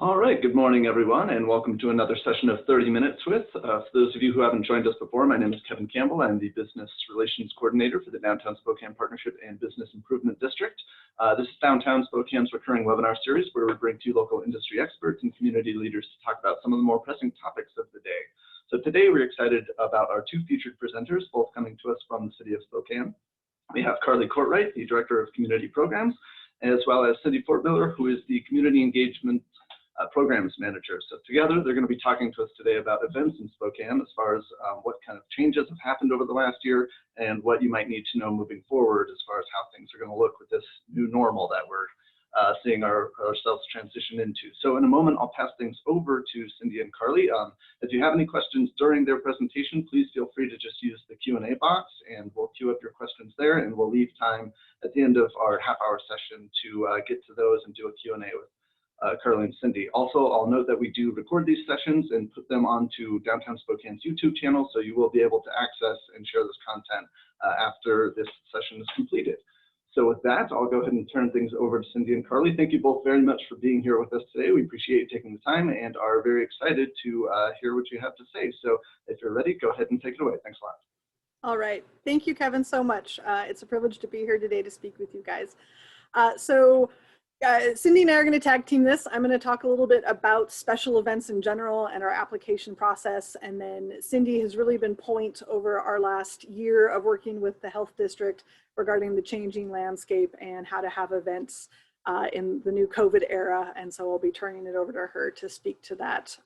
All right, good morning, everyone, and welcome to another session of 30 Minutes with. For those of you who haven't joined us before, my name is Kevin Campbell. I'm the Business Relations Coordinator for the Downtown Spokane Partnership and Business Improvement District. This is Downtown Spokane's recurring webinar series where we bring to you local industry experts and community leaders to talk about some of the more pressing topics of the day. So today we're excited about our two featured presenters, both coming to us from the City of Spokane. We have Carly Cortright, the Director of Community Programs, as well as Cendy Pfortmiller, who is the Community Engagement Programs Manager. So together, they're going to be talking to us today about events in Spokane as far as what kind of changes have happened over the last year and what you might need to know moving forward as far as how things are going to look with this new normal that we're seeing ourselves transition into. So in a moment, I'll pass things over to Cendy and Carly. If you have any questions during their presentation, please feel free to just use the Q&A box and we'll queue up your questions there, and we'll leave time at the end of our half-hour session to get to those and do a Q&A with Carly and Cendy. Also, I'll note that we do record these sessions and put them onto Downtown Spokane's YouTube channel, so you will be able to access and share this content after this session is completed. So with that, I'll go ahead and turn things over to Cendy and Carly. Thank you both very much for being here with us today. We appreciate you taking the time and are very excited to hear what you have to say. So if you're ready, go ahead and take it away. Thanks a lot. All right. Thank you, Kevin, so much. It's a privilege to be here today to speak with you guys. Cendy and I are going to tag team this. I'm going to talk a little bit about special events in general and our application process. And then Cendy has really been point over our last year of working with the health district regarding the changing landscape and how to have events in the new COVID era. And so I'll be turning it over to her to speak to that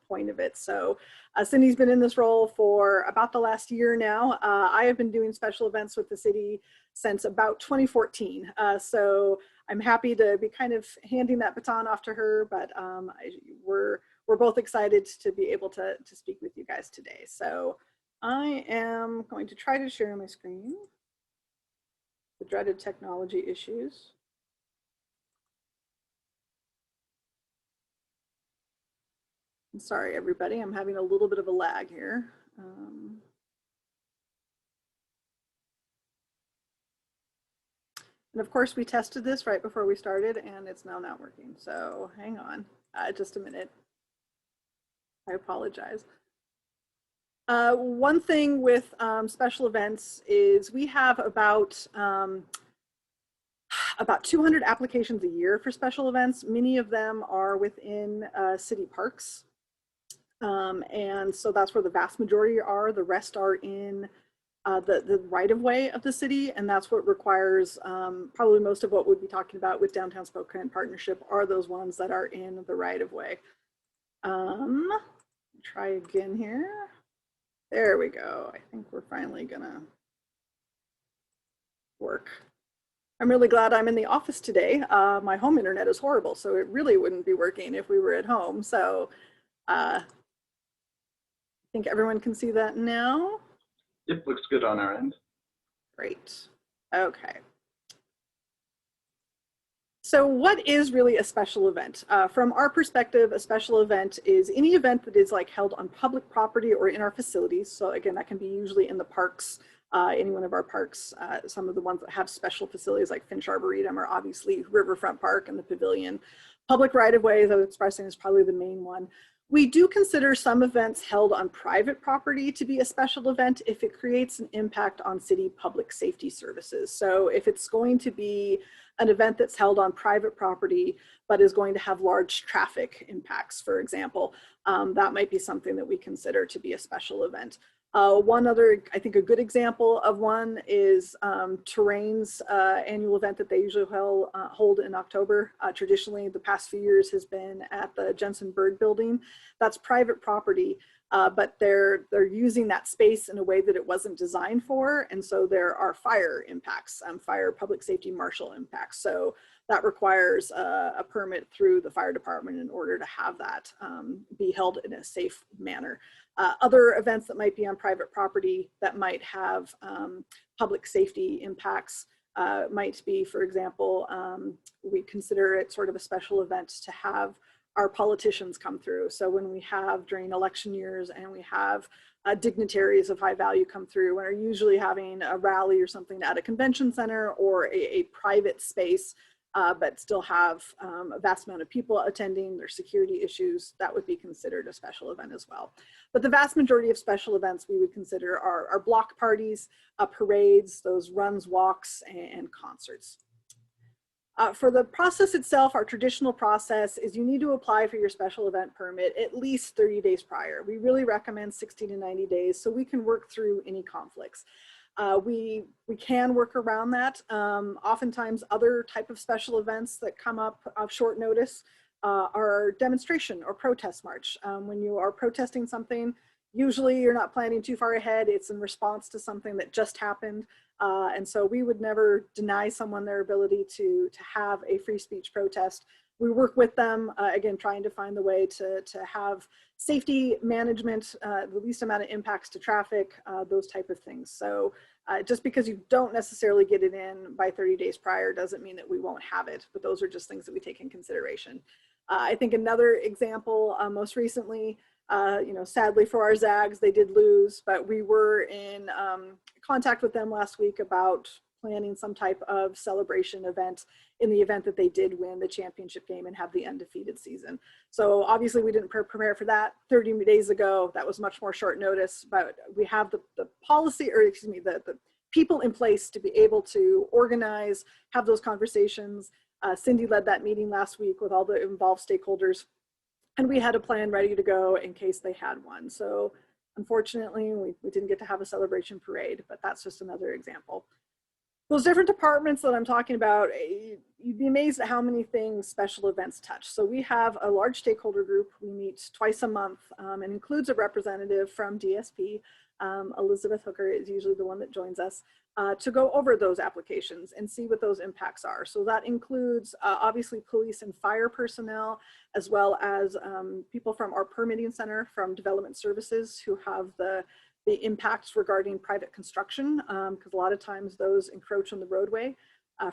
point of it. So Cendy's been in this role for about the last year now. I have been doing special events with the city since about 2014. So I'm happy to be kind of handing that baton off to her, but we're both excited to be able to speak with you guys today. So I am going to try to share my screen. The dreaded technology issues. I'm sorry, everybody, I'm having a little bit of a lag here. And of course, we tested this right before we started, and it's now not working. So hang on just a minute. I apologize. One thing with special events is we have about 200 applications a year for special events. Many of them are within city parks. And so that's where the vast majority are. The rest are in the right-of-way of the city, and that's what requires probably most of what we'll be talking about with Downtown Spokane Partnership are those ones that are in the right-of-way. Try again here. There we go. I think we're finally gonna work. I'm really glad I'm in the office today. My home internet is horrible, so it really wouldn't be working if we were at home. So I think everyone can see that now. Yep, looks good on our end. Great. Okay. So what is really a special event? From our perspective, a special event is any event that is like held on public property or in our facilities. So again, that can be usually in the parks, any one of our parks. Some of the ones that have special facilities like Finch Arboretum are obviously Riverfront Park and the Pavilion. Public right-of-way, as I was expressing, is probably the main one. We do consider some events held on private property to be a special event if it creates an impact on city public safety services. So if it's going to be an event that's held on private property, but is going to have large traffic impacts, for example, that might be something that we consider to be a special event. One other, I think a good example of one is Terrain's annual event that they usually hold in October. Traditionally, the past few years has been at the Jensen Bird Building. That's private property, but they're using that space in a way that it wasn't designed for. And so there are fire impacts, fire public safety marshal impacts. So that requires a permit through the fire department in order to have that be held in a safe manner. Other events that might be on private property that might have public safety impacts might be, for example, we consider it sort of a special event to have our politicians come through. So when we have during election years and we have dignitaries of high value come through and are usually having a rally or something at a convention center or a private space but still have a vast amount of people attending, there's security issues, that would be considered a special event as well. But the vast majority of special events we would consider are block parties, parades, those runs, walks, and concerts. For the process itself, our traditional process is you need to apply for your special event permit at least 30 days prior. We really recommend 60 to 90 days so we can work through any conflicts. We can work around that. Oftentimes other type of special events that come up of short notice are demonstration or protest march. When you are protesting something, usually you're not planning too far ahead. It's in response to something that just happened. And so we would never deny someone their ability to have a free speech protest. We work with them, again, trying to find the way to have safety management, the least amount of impacts to traffic, those type of things. So just because you don't necessarily get it in by 30 days prior doesn't mean that we won't have it, but those are just things that we take in consideration. I think another example, most recently, sadly for our Zags, they did lose, but we were in contact with them last week about planning some type of celebration event in the event that they did win the championship game and have the undefeated season. So obviously we didn't prepare for that 30 days ago. That was much more short notice, but we have the policy, or excuse me, the people in place to be able to organize, have those conversations. Cendy led that meeting last week with all the involved stakeholders, and we had a plan ready to go in case they had one. So unfortunately, we didn't get to have a celebration parade, but that's just another example. Those different departments that I'm talking about, you'd be amazed at how many things special events touch. So we have a large stakeholder group. We meet twice a month and includes a representative from DSP. Elizabeth Hooker is usually the one that joins us to go over those applications and see what those impacts are. So that includes obviously police and fire personnel, as well as people from our permitting center, from development services, who have the impacts regarding private construction, because a lot of times those encroach on the roadway.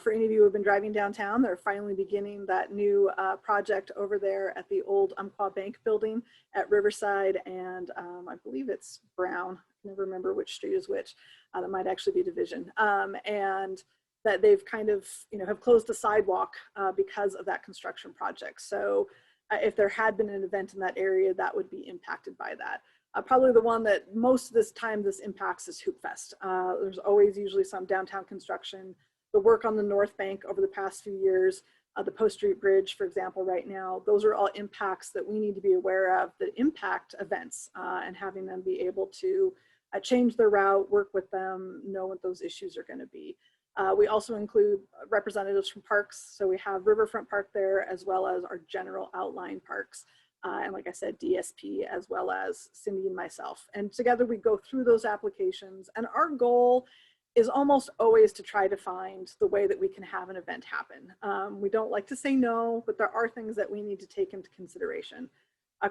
For any of you who have been driving downtown, they're finally beginning that new project over there at the old Umpqua Bank building at Riverside, and I believe it's Brown. I never remember which street is which. That might actually be Division. And that they've kind of, have closed the sidewalk because of that construction project. So if there had been an event in that area, that would be impacted by that. Probably the one that most of this time this impacts is Hoop Fest. There's always usually some downtown construction. The work on the North Bank over the past few years, the Post Street Bridge, for example, right now, those are all impacts that we need to be aware of that impact events, and having them be able to change their route, work with them, know what those issues are going to be. We also include representatives from parks. So we have Riverfront Park there, as well as our general outline parks. And like I said, DSP, as well as Cendy and myself. And together we go through those applications. And our goal is almost always to try to find the way that we can have an event happen. We don't like to say no, but there are things that we need to take into consideration.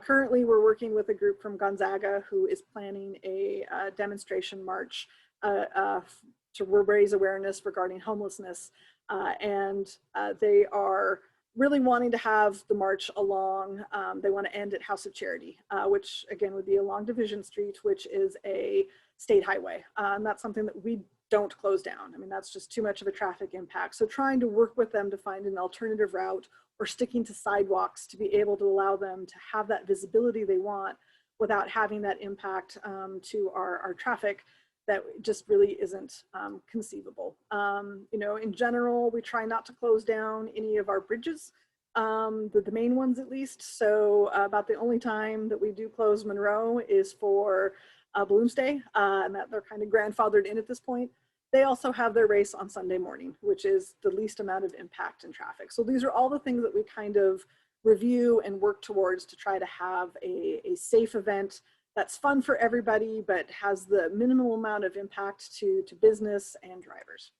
Currently, we're working with a group from Gonzaga who is planning a demonstration march to raise awareness regarding homelessness. They are really wanting to have the march along. They want to end at House of Charity, which again would be along Division Street, which is a state highway. And that's something that we don't close down. I mean, that's just too much of a traffic impact. So trying to work with them to find an alternative route, or sticking to sidewalks to be able to allow them to have that visibility they want without having that impact to our traffic, that just really isn't conceivable. In general, we try not to close down any of our bridges, the main ones at least. So about the only time that we do close Monroe is for Balloons Day, and that they're kind of grandfathered in at this point. They also have their race on Sunday morning, which is the least amount of impact in traffic. So these are all the things that we kind of review and work towards to try to have a safe event that's fun for everybody, but has the minimal amount of impact to business and drivers.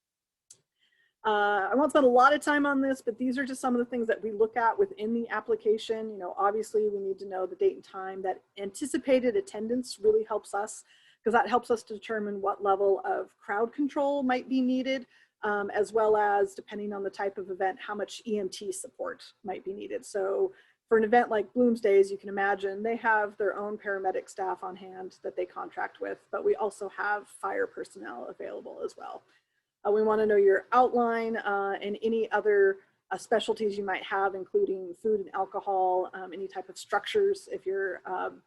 I won't spend a lot of time on this, but these are just some of the things that we look at within the application. Obviously we need to know the date and time. That anticipated attendance really helps us, because that helps us to determine what level of crowd control might be needed, as well as, depending on the type of event, how much EMT support might be needed. So for an event like Bloomsday, as you can imagine, they have their own paramedic staff on hand that they contract with, but we also have fire personnel available as well. We want to know your outline and any other specialties you might have, including food and alcohol, any type of structures. If you're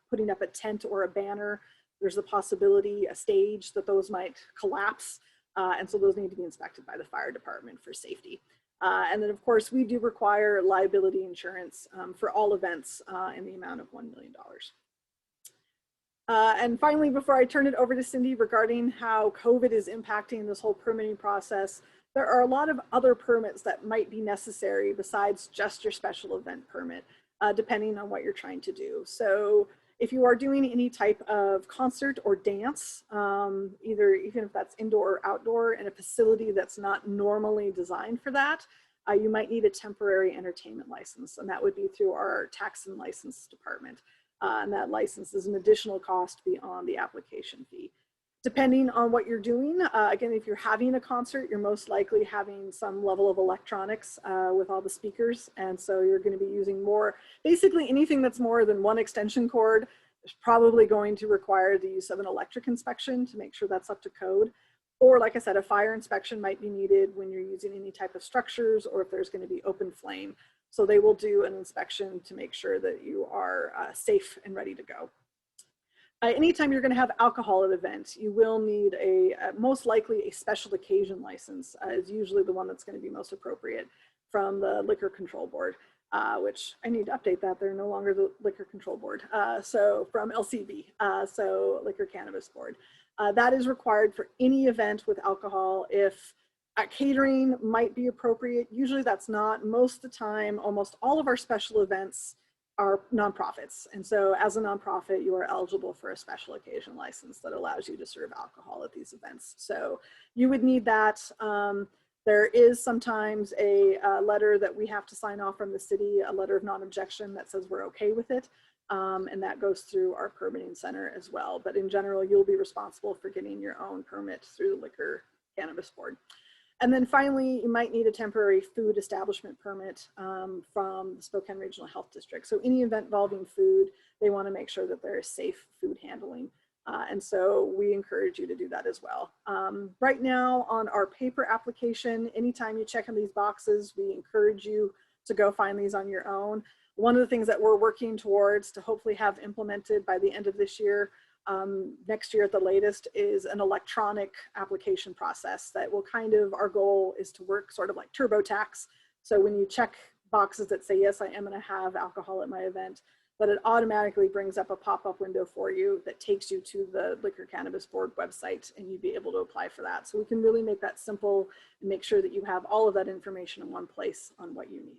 putting up a tent or a banner, there's a possibility, a stage, that those might collapse. And so those need to be inspected by the fire department for safety. And then, of course, we do require liability insurance for all events in the amount of $1 million. And finally, before I turn it over to Cindy regarding how COVID is impacting this whole permitting process, there are a lot of other permits that might be necessary besides just your special event permit, depending on what you're trying to do. So if you are doing any type of concert or dance, even if that's indoor or outdoor in a facility that's not normally designed for that, you might need a temporary entertainment license, and that would be through our tax and license department. And that license is an additional cost beyond the application fee. Depending on what you're doing, again, if you're having a concert, you're most likely having some level of electronics with all the speakers. And so you're going to be using more, basically anything that's more than one extension cord is probably going to require the use of an electric inspection to make sure that's up to code. Or like I said, a fire inspection might be needed when you're using any type of structures or if there's going to be open flame. So they will do an inspection to make sure that you are safe and ready to go. Anytime you're going to have alcohol at events, you will need most likely a special occasion license is usually the one that's going to be most appropriate from the Liquor Control Board, which I need to update that. They're no longer the Liquor Control Board. So from LCB, so Liquor Cannabis Board. That is required for any event with alcohol. If catering might be appropriate, usually that's not. Most of the time, almost all of our special events are nonprofits. And so as a nonprofit, you are eligible for a special occasion license that allows you to serve alcohol at these events. So you would need that. There is sometimes a letter that we have to sign off from the city, a letter of non-objection that says we're okay with it. And that goes through our permitting center as well. But in general, you'll be responsible for getting your own permit through the Liquor Cannabis Board. And then finally, you might need a temporary food establishment permit from the Spokane Regional Health District. So any event involving food, they want to make sure that there is safe food handling. And so we encourage you to do that as well. Right now on our paper application, anytime you check in these boxes, we encourage you to go find these on your own. One of the things that we're working towards to hopefully have implemented by the end of this year, next year at the latest, is an electronic application process that will our goal is to work sort of like TurboTax. So when you check boxes that say, yes, I am going to have alcohol at my event, that it automatically brings up a pop-up window for you that takes you to the Liquor Cannabis Board website, and you'd be able to apply for that. So we can really make that simple and make sure that you have all of that information in one place on what you need.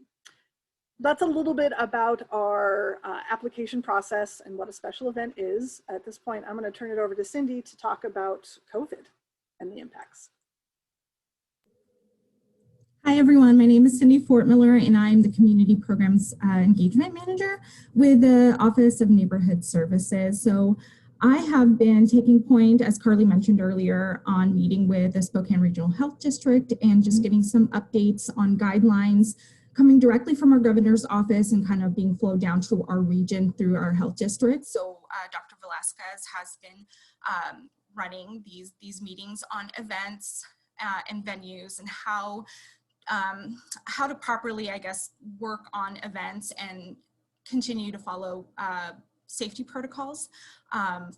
That's a little bit about our application process and what a special event is. At this point, I'm going to turn it over to Cindy to talk about COVID and the impacts. Hi everyone, my name is Cendy Pfortmiller and I'm the Community Programs Engagement Manager with the Office of Neighborhood Services. So I have been taking point, as Carly mentioned earlier, on meeting with the Spokane Regional Health District and just getting some updates on guidelines coming directly from our governor's office and kind of being flowed down to our region through our health district. So Dr. Velasquez has been running these meetings on events and venues and how to properly, I guess, work on events and continue to follow safety protocols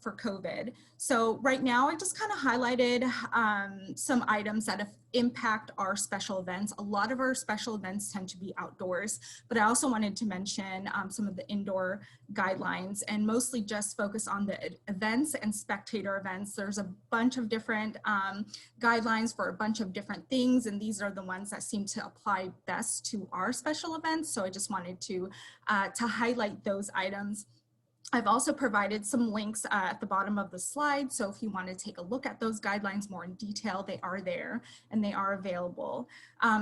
for COVID. So right now I just kind of highlighted some items that impact our special events. A lot of our special events tend to be outdoors, but I also wanted to mention some of the indoor guidelines and mostly just focus on the events and spectator events. There's a bunch of different guidelines for a bunch of different things, and these are the ones that seem to apply best to our special events. So I just wanted to highlight those items. I've also provided some links at the bottom of the slide. So if you want to take a look at those guidelines more in detail, they are there and they are available.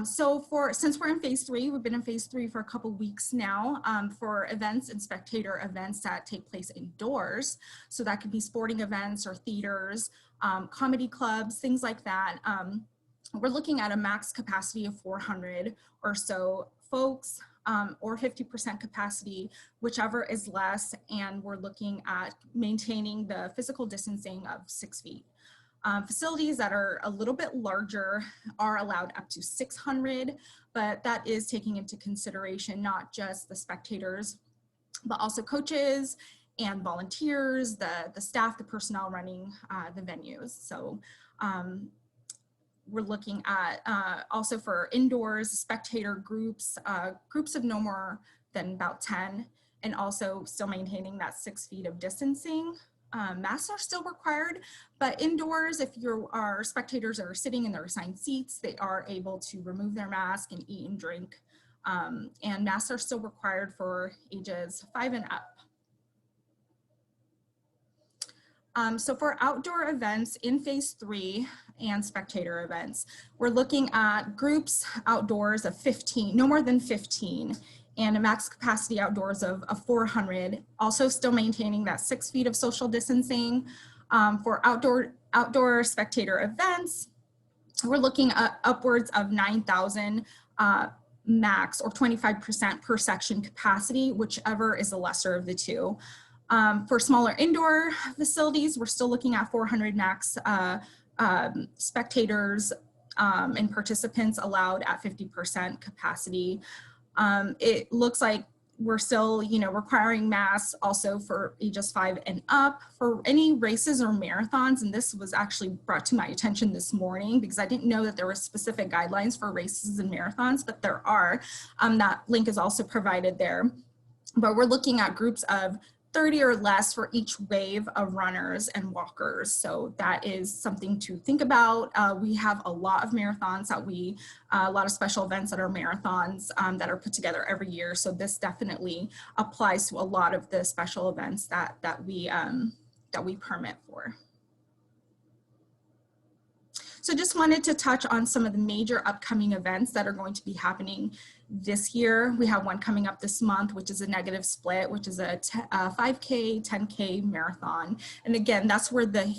Since we're in phase 3, we've been in phase 3 for a couple weeks now for events and spectator events that take place indoors. So that could be sporting events or theaters, comedy clubs, things like that. We're looking at a max capacity of 400 or so folks. Or 50% capacity, whichever is less, and we're looking at maintaining the physical distancing of 6 feet. Facilities that are a little bit larger are allowed up to 600, but that is taking into consideration not just the spectators, but also coaches and volunteers, the staff, the personnel running the venues. So we're looking at also for indoors, spectator groups, groups of no more than about 10, and also still maintaining that 6 feet of distancing. Masks are still required, but indoors, if our spectators are sitting in their assigned seats, they are able to remove their mask and eat and drink. And masks are still required for ages 5 and up. So for outdoor events in phase 3 and spectator events, we're looking at groups outdoors of 15, no more than 15, and a max capacity outdoors of 400, also still maintaining that 6 feet of social distancing. For outdoor spectator events, we're looking at upwards of 9,000 max, or 25% per section capacity, whichever is the lesser of the two. For smaller indoor facilities, we're still looking at 400 max spectators and participants allowed at 50% capacity. It looks like we're still, requiring masks also for ages 5 and up for any races or marathons. And this was actually brought to my attention this morning because I didn't know that there were specific guidelines for races and marathons, but there are. That link is also provided there. But we're looking at groups of 30 or less for each wave of runners and walkers. So that is something to think about. We have a lot of marathons a lot of special events that are marathons that are put together every year. So this definitely applies to a lot of the special events that we permit for. So just wanted to touch on some of the major upcoming events that are going to be happening this year. We have one coming up this month, which is a negative split, which is a 5K, 10K marathon. And again, that's where the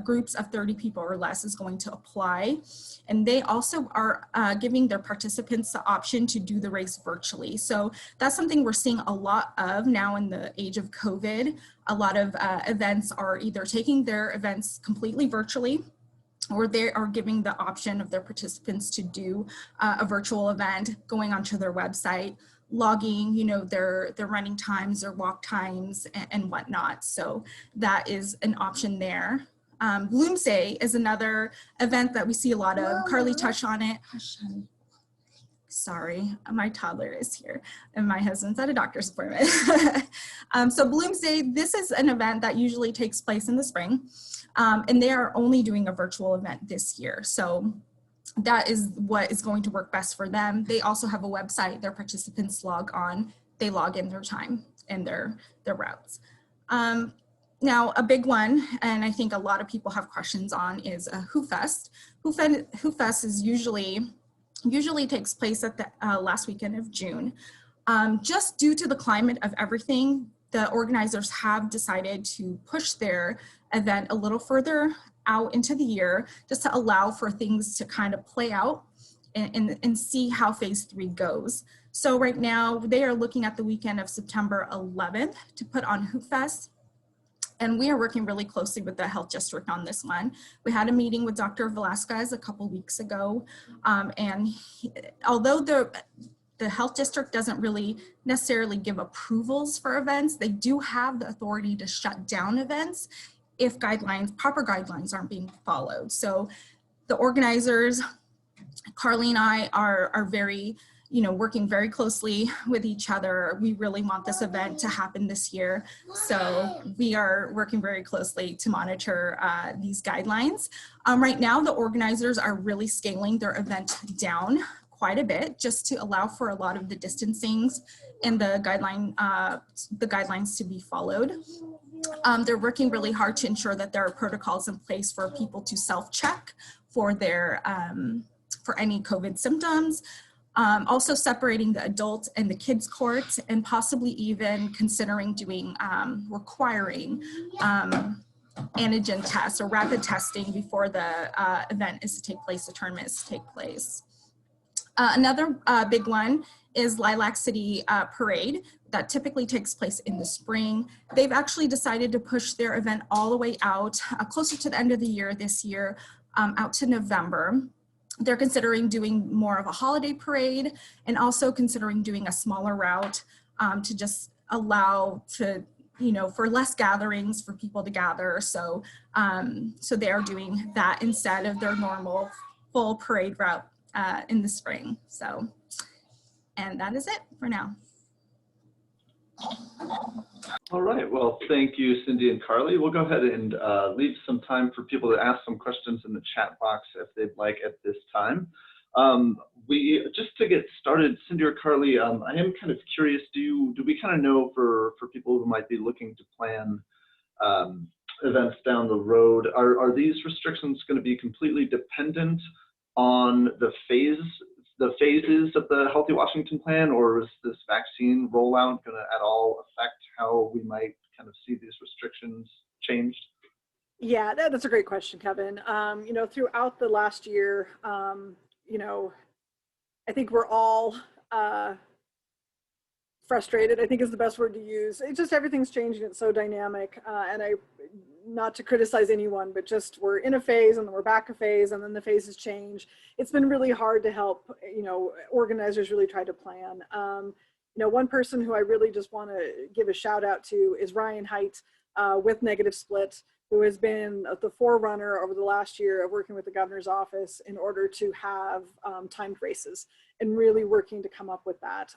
groups of 30 people or less is going to apply. And they also are giving their participants the option to do the race virtually. So that's something we're seeing a lot of now in the age of COVID. A lot of events are either taking their events completely virtually, or they are giving the option of their participants to do a virtual event, going onto their website, logging, their running times, their walk times, and whatnot. So that is an option there. Bloomsday is another event that we see a lot of. Carly touched on it. Sorry, my toddler is here and my husband's at a doctor's appointment. So Bloomsday, this is an event that usually takes place in the spring. And they are only doing a virtual event this year. So that is what is going to work best for them. They also have a website their participants log on. They log in their time and their routes. Now, a big one, and I think a lot of people have questions on, is Who Fest. Who Fest is usually takes place at the last weekend of June. Just due to the climate of everything, the organizers have decided to push their event a little further out into the year, just to allow for things to kind of play out and see how phase 3 goes. So right now they are looking at the weekend of September 11th to put on Hoop Fest. And we are working really closely with the health district on this one. We had a meeting with Dr. Velasquez a couple weeks ago. Although the health district doesn't really necessarily give approvals for events, they do have the authority to shut down events if proper guidelines aren't being followed. So the organizers, Carly and I are very, working very closely with each other. We really want this event to happen this year. So we are working very closely to monitor these guidelines. Right now, the organizers are really scaling their event down quite a bit, just to allow for a lot of the distancings and the guidelines to be followed. They're working really hard to ensure that there are protocols in place for people to self-check for for any COVID symptoms. Also separating the adult and the kids courts, and possibly even considering requiring antigen tests or rapid testing before the event is to take place, the tournament is to take place. Another big one is Lilac City Parade, that typically takes place in the spring. They've actually decided to push their event all the way out closer to the end of the year this year, out to November. They're considering doing more of a holiday parade and also considering doing a smaller route to just allow to, for less gatherings for people to gather. So, so they are doing that instead of their normal full parade route in the spring. So, and that is it for now. All right, well, thank you, Cindy and Carly. We'll go ahead and leave some time for people to ask some questions in the chat box if they'd like at this time. Just to get started, Cindy or Carly, I am kind of curious, do we kind of know for people who might be looking to plan events down the road, are these restrictions going to be completely dependent on the phases of the Healthy Washington Plan, or is this vaccine rollout going to at all affect how we might kind of see these restrictions changed? Yeah, that's a great question, Kevin. Throughout the last year, I think we're all frustrated, I think is the best word to use. It's just everything's changing. It's so dynamic. And not to criticize anyone, but just we're in a phase and then we're back a phase and then the phases change. It's been really hard to help, organizers really try to plan. One person who I really just want to give a shout out to is Ryan Height with Negative Split, who has been the forerunner over the last year of working with the governor's office in order to have timed races and really working to come up with that.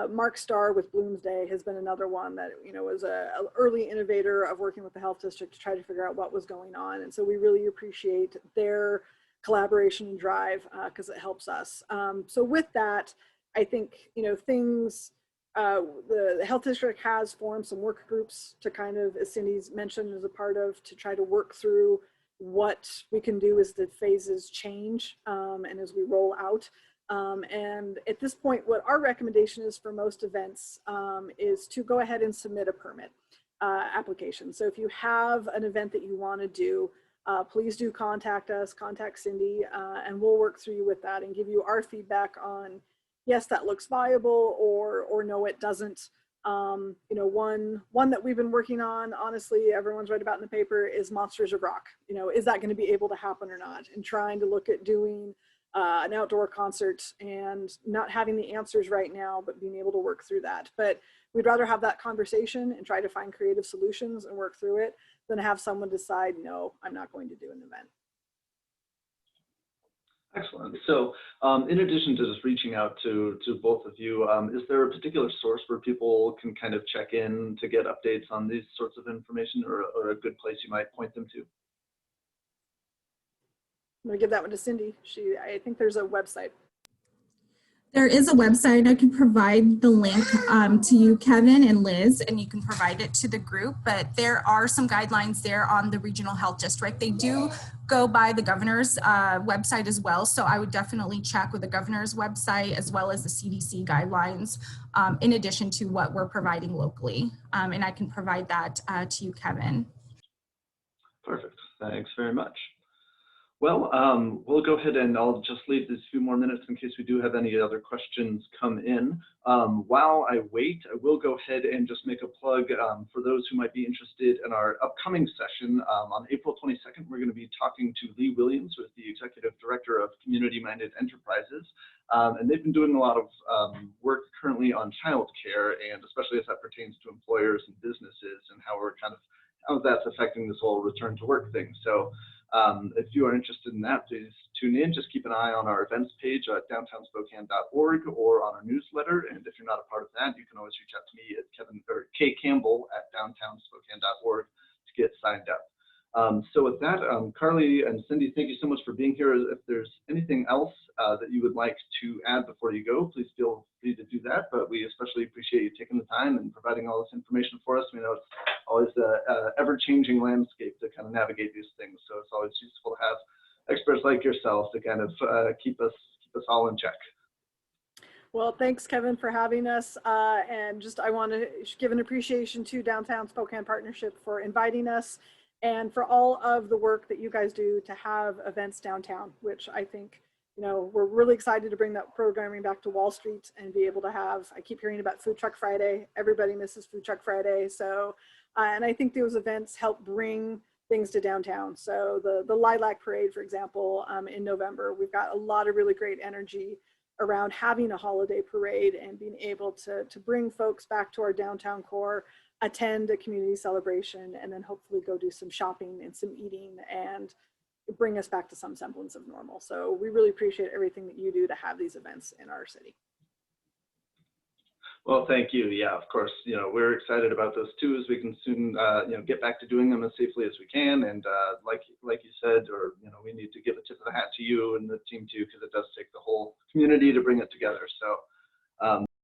Mark Starr with Bloomsday has been another one that, was an early innovator of working with the health district to try to figure out what was going on. And so we really appreciate their collaboration and drive because it helps us. So with that, I think, things, the health district has formed some work groups to kind of, as Cindy's mentioned, as a part of, to try to work through what we can do as the phases change and as we roll out. And at this point, what our recommendation is for most events is to go ahead and submit a permit application. So if you have an event that you want to do, please do contact us, contact Cindy, and we'll work through you with that and give you our feedback on, yes, that looks viable, or no, it doesn't. One that we've been working on, honestly, everyone's read about in the paper, is Monsters of Rock. Is that going to be able to happen or not? And trying to look at doing an outdoor concert and not having the answers right now, but being able to work through that. But we'd rather have that conversation and try to find creative solutions and work through it than have someone decide, no, I'm not going to do an event. Excellent. So in addition to just reaching out to both of you, is there a particular source where people can kind of check in to get updates on these sorts of information, or a good place you might point them to? I'm going to give that one to Cindy. I think there's a website. There is a website. I can provide the link to you, Kevin and Liz, and you can provide it to the group. But there are some guidelines there on the Regional Health District. They do go by the governor's website as well. So I would definitely check with the governor's website as well as the CDC guidelines, in addition to what we're providing locally. And I can provide that to you, Kevin. Perfect. Thanks very much. Well, we'll go ahead and I'll just leave these few more minutes in case we do have any other questions come in. While I wait, I will go ahead and just make a plug for those who might be interested in our upcoming session. On April 22nd, we're going to be talking to Lee Williams, who is the Executive Director of Community-Minded Enterprises. And they've been doing a lot of work currently on childcare, and especially as that pertains to employers and businesses and how that's affecting this whole return to work thing. So if you are interested in that, please tune in. Just keep an eye on our events page at downtownspokane.org or on our newsletter. And if you're not a part of that, you can always reach out to me at kcampbell@downtownspokane.org to get signed up. So with that, Carly and Cindy, thank you so much for being here. If there's anything else that you would like to add before you go, please feel free to do that. But we especially appreciate you taking the time and providing all this information for us. We know it's always an ever-changing landscape to kind of navigate these things. So it's always useful to have experts like yourselves to kind of keep us all in check. Well, thanks, Kevin, for having us. And just I want to give an appreciation to Downtown Spokane Partnership for inviting us, and for all of the work that you guys do to have events downtown, which I think, you know, we're really excited to bring that programming back to Wall Street and be able to have, I keep hearing about Food Truck Friday. Everybody misses Food Truck Friday. So, and I think those events help bring things to downtown. So the Lilac Parade, for example, in November, we've got a lot of really great energy around having a holiday parade and being able to bring folks back to our downtown core, attend a community celebration, and then hopefully go do some shopping and some eating and bring us back to some semblance of normal. So we really appreciate everything that you do to have these events in our city. Well, thank you. Yeah, of course, you know, we're excited about those too, as we can soon, you know, get back to doing them as safely as we can. And like you said, or, you know, we need to give a tip of the hat to you and the team too, because it does take the whole community to bring it together. So